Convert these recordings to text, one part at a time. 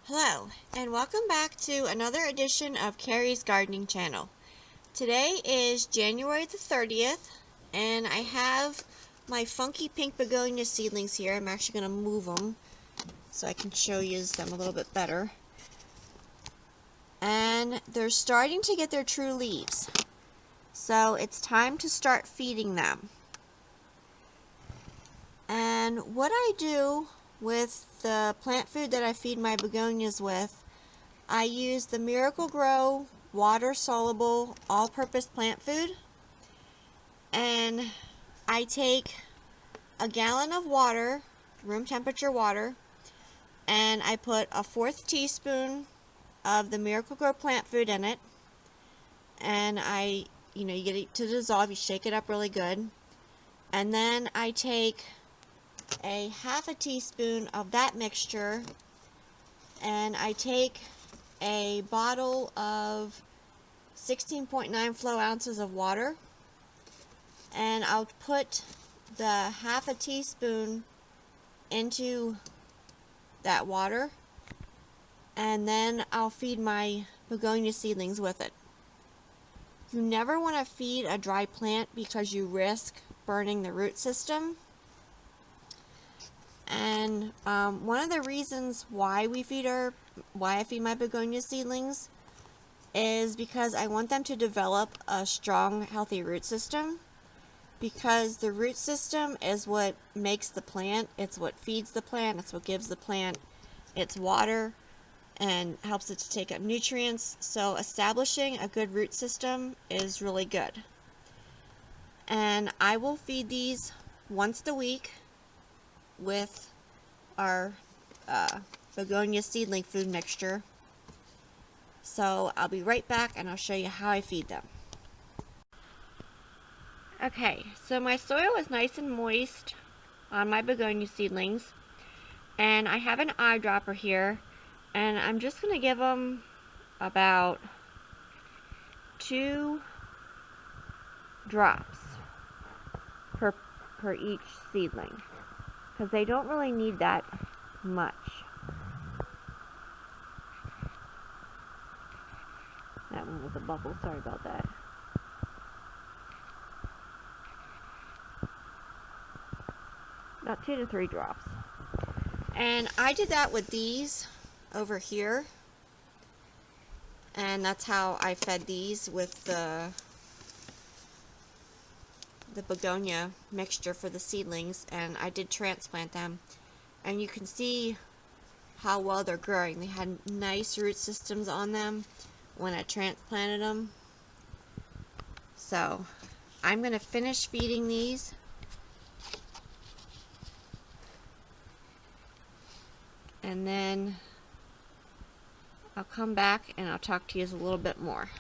Hello, and welcome back to another edition of Carrie's Gardening Channel. Today is January the 30th, and I have my funky pink begonia seedlings here. I'm actually going to move them so I can show you them a little bit better. And they're starting to get their true leaves. So it's time to start feeding them. And what I do with the plant food that I feed my begonias with, I use the Miracle-Gro water-soluble all-purpose plant food, and I take a gallon of water, room temperature water, and I put a 1/4 teaspoon of the Miracle-Gro plant food in it, and you get it to dissolve, you shake it up really good, and then I take a 1/2 teaspoon of that mixture, and I take a bottle of 16.9 flow ounces of water, and I'll put the 1/2 teaspoon into that water, and then I'll feed my begonia seedlings with it. You never want to feed a dry plant because you risk burning the root system. And one of the reasons why I feed my begonia seedlings is because I want them to develop a strong, healthy root system. Because the root system is what makes the plant, it's what feeds the plant, it's what gives the plant its water and helps it to take up nutrients. So establishing a good root system is really good. And I will feed these once a week with our begonia seedling food mixture. So I'll be right back and I'll show you how I feed them. Okay, so my soil is nice and moist on my begonia seedlings, and I have an eyedropper here, and I'm just going to give them about 2 drops per each seedling, because they don't really need that much. That one was a bubble, sorry about that. About 2 to 3 drops. And I did that with these over here, and that's how I fed these with the begonia mixture for the seedlings, and I did transplant them, and you can see how well they're growing. They had nice root systems on them when I transplanted them. So I'm going to finish feeding these, and then I'll come back and I'll talk to you a little bit more.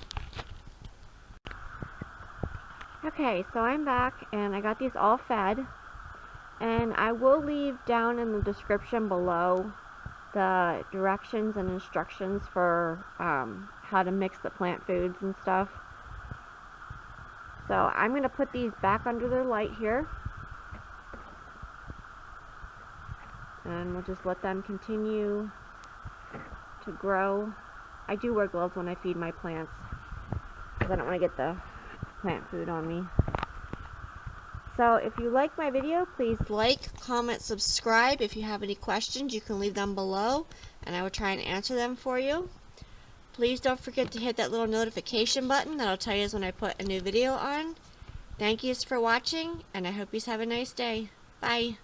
Okay, so I'm back and I got these all fed, and I will leave down in the description below the directions and instructions for how to mix the plant foods and stuff. So I'm going to put these back under their light here, and we'll just let them continue to grow. I do wear gloves when I feed my plants because I don't want to get the plant food on me. So if you like my video, please like, comment, subscribe. If you have any questions, you can leave them below and I will try and answer them for you. Please don't forget to hit that little notification button. That'll tell you when I put a new video on. Thank you for watching, and I hope you have a nice day. Bye.